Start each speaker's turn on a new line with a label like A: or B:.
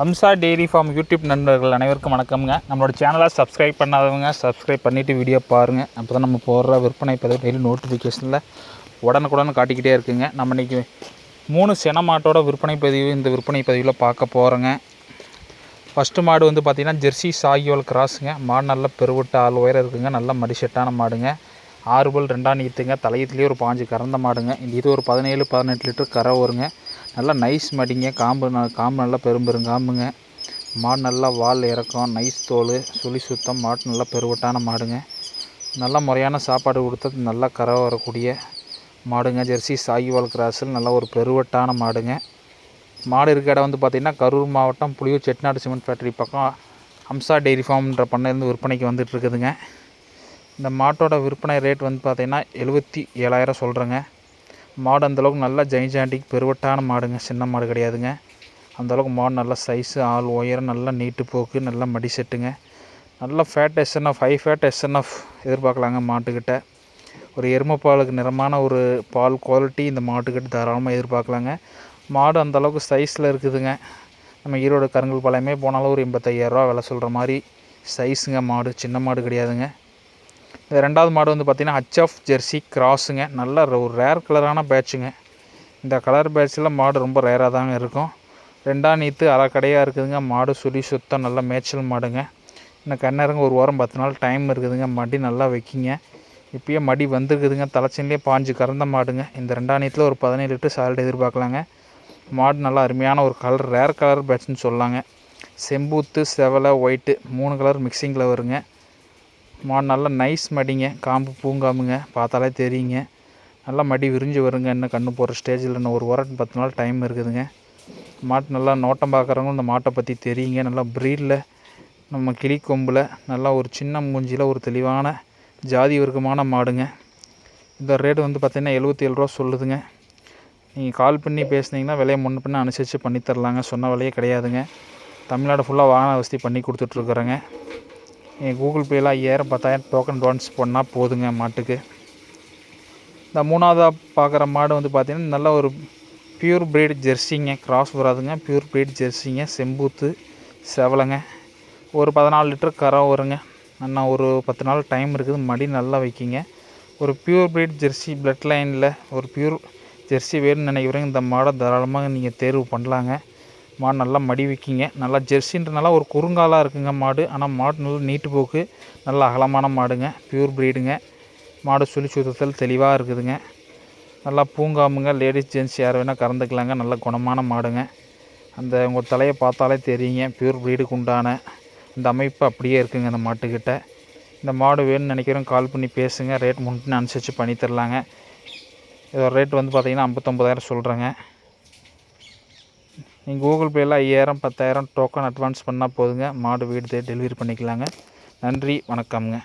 A: Hamza dairy farm YouTube நண்பர்கள் அனைவருக்கும் வணக்கம்ங்க. நம்மளோட சேனலை சப்ஸ்கிரைப் பண்ணாதவங்க சப்ஸ்கிரைப் பண்ணிவிட்டு வீடியோ பாருங்கள். அப்போ தான் நம்ம போடுற விற்பனை பதிவு டெய்லி நோட்டிஃபிகேஷனில் உடனுக்குடன் காட்டிக்கிட்டே இருக்குங்க. நம்ம இன்றைக்கி 3 சென மாட்டோட விற்பனை பதிவு இந்த விற்பனை பதிவில் பார்க்க போகிறோங்க. ஃபஸ்ட்டு மாடு வந்து பார்த்திங்கன்னா ஜெர்சி சாகிவால் கிராஸுங்க. மாடு நல்ல பெருவிட்ட ஆள் உயரம் இருக்குங்க. நல்ல மடிசெட்டான மாடுங்க. 6 பல் 2 ஈத்துங்க. தலையத்துலேயே ஒரு 5 கறந்த மாடுங்க. இது ஒரு 17-18 லிட்டர் கரை வருங்க. நல்லா நைஸ் மடிங்க. காம்பு நல்லா பெருங்காம்புங்க. மாடு நல்லா வால் இறக்கம், நைஸ் தோல், சுழி சுத்தம். மாடு நல்லா பெருவட்டான மாடுங்க. நல்ல முறையான சாப்பாடு கொடுத்தா நல்லா கரை வரக்கூடிய மாடுங்க. ஜெர்சி சாகிவால் கிராஸில் நல்ல ஒரு பெருவட்டான மாடுங்க. மாடு இருக்க இடம் வந்து பார்த்திங்கன்னா கரூர் மாவட்டம் புளியூர் செட்டிநாடு சிமெண்ட் ஃபேக்ட்ரி பக்கம் ஹம்சா டெய்ரி ஃபார்ம்ன்ற பண்ணையிலேருந்து விற்பனைக்கு வந்துட்டு இருக்குதுங்க. இந்த மாட்டோட விற்பனை ரேட் வந்து பார்த்திங்கன்னா 77,000 சொல்கிறேங்க. மாடு அந்தளவுக்கு நல்லா ஜெயிஜாண்டிக் பெருவட்டான மாடுங்க. சின்ன மாடு கிடையாதுங்க. அந்தளவுக்கு மாடு நல்ல சைஸு, ஆள் உயரம், நல்லா நீட்டு போக்கு, நல்லா மடி செட்டுங்க. நல்லா fat SNF, high fat SNF எதிர்பார்க்கலாங்க மாட்டுக்கிட்ட. ஒரு எருமைப்பாலுக்கு நிறமான ஒரு பால் குவாலிட்டி இந்த மாட்டுக்கிட்ட தாராளமாக எதிர்பார்க்கலாங்க. மாடு அந்தளவுக்கு சைஸில் இருக்குதுங்க. நம்ம ஈரோடு கருங்கல் பாளையமே போனாலும் ஒரு 85,000 விலை சொல்கிற மாதிரி சைஸுங்க. மாடு சின்ன மாடு கிடையாதுங்க. இந்த ரெண்டாவது மாடு வந்து பார்த்திங்கன்னா ஹச்எஃப் ஜெர்சி கிராஸுங்க. நல்ல ஒரு ரேர் கலரான பேட்சுங்க. இந்த கலர் பேட்சில் மாடு ரொம்ப ரேராக தாங்க இருக்கும். 2 ஈத்து அரைக்கடையாக இருக்குதுங்க. மாடு சுழி சுத்தம் நல்ல மேய்ச்சல் மாடுங்க. இன்னும் கண்ணறங்க ஒரு வாரம் 10 நாள் டைம் இருக்குதுங்க. மடி நல்லா வைக்கிங்க. இப்போயே மடி வந்துருக்குதுங்க. தலைச்சின்லேயே 5 கறந்த மாடுங்க. இந்த 2 ஈத்தில் ஒரு 17 லிட்டர் சால்ட் எதிர்பார்க்கலாங்க. மாடு நல்லா அருமையான ஒரு கலர், ரேர் கலர் பேட்சுன்னு சொல்லலாங்க. செம்பூத்து, செவலை, ஒயிட்டு 3 கலர் மிக்சிங்கில் வருங்க. மாடு நல்லா நைஸ் மடிங்க. காம்பு பூங்காம்புங்க. பார்த்தாலே தெரியுங்க. நல்லா மடி விரிஞ்சு வருங்க. இன்னும் கண்ணு போகிற ஸ்டேஜில் இன்னும் ஒரு வாரம் 10 நாள் டைம் இருக்குதுங்க. மாட்டு நல்லா நோட்டம் பார்க்குறவங்க இந்த மாட்டை பற்றி தெரியுங்க. நல்லா ப்ரீடில் நம்ம கிளி கொம்பில் நல்லா ஒரு சின்ன மூஞ்சியில் ஒரு தெளிவான ஜாதி வர்க்கமான மாடுங்க. இந்த ரேட்டு வந்து பார்த்திங்கன்னா 77 ரூபா சொல்லுதுங்க. நீங்கள் கால் பண்ணி பேசுனீங்கன்னா விலையை முன்ன பின்ன அனுசரித்து பண்ணித்தரலாங்க. சொன்ன விலையே கிடையாதுங்க. தமிழ்நாடு ஃபுல்லாக வாகன வசதி பண்ணி கொடுத்துட்ருக்குறேங்க. கூகுள் பேயில் 5,000 10,000 டோக்கன் அட்வான்ஸ் பண்ணால் போதுங்க மாட்டுக்கு. இந்த மூணாவதாக பார்க்குற மாடு வந்து பார்த்திங்கன்னா நல்ல ஒரு பியூர் ப்ரீட் ஜெர்சிங்க. கிராஸ் வராதுங்க. பியூர் ப்ரீட் ஜெர்சிங்க. செம்பூத்து, செவலைங்க. ஒரு 14 லிட்டர் கரை வருங்க. இன்னும் ஒரு 10 நாள் டைம் இருக்குது. மடி நல்லா வைக்கிங்க. ஒரு பியூர் ப்ரீட் ஜெர்சி பிளட் லைனில் ஒரு பியூர் ஜெர்சி வேணும்னு நினைக்கிறேங்க. இந்த மாடை தாராளமாக நீங்கள் தேர்வு பண்ணலாங்க. மாடு நல்லா மடி வைக்கிங்க. நல்லா ஜெர்சின்றனால ஒரு குறுங்காலாக இருக்குங்க மாடு. ஆனால் மாடு நல்லா நீட்டு போக்கு, நல்ல அகலமான மாடுங்க. பியூர் ப்ரீடுங்க. மாடு சுழி சுத்தத்தில் தெளிவாக இருக்குதுங்க. நல்லா பூங்காமுங்க. லேடிஸ் ஜென்ட்ஸ் யார் வேணால் கறந்துக்கலாங்க. நல்ல குணமான மாடுங்க. அந்த உங்கள் தலையை பார்த்தாலே தெரியுங்க. பியூர் ப்ரீடுக்கு உண்டான இந்த அமைப்பு அப்படியே இருக்குங்க அந்த மாட்டுக்கிட்ட. இந்த மாடு வேணும்னு நினைக்கிறோம் கால் பண்ணி பேசுங்க. ரேட் முன்பின்னு அனுசரித்து பண்ணித்தரலாங்க. இதோட ரேட் வந்து பார்த்திங்கன்னா 59,000 சொல்கிறேங்க. நீங்கள் கூகுள் பேயில் 5,000 10,000 டோக்கன் அட்வான்ஸ் பண்ணால் போதுங்க. மாடு வீடு டெலிவரி பண்ணிக்கலாங்க. நன்றி, வணக்கம்ங்க.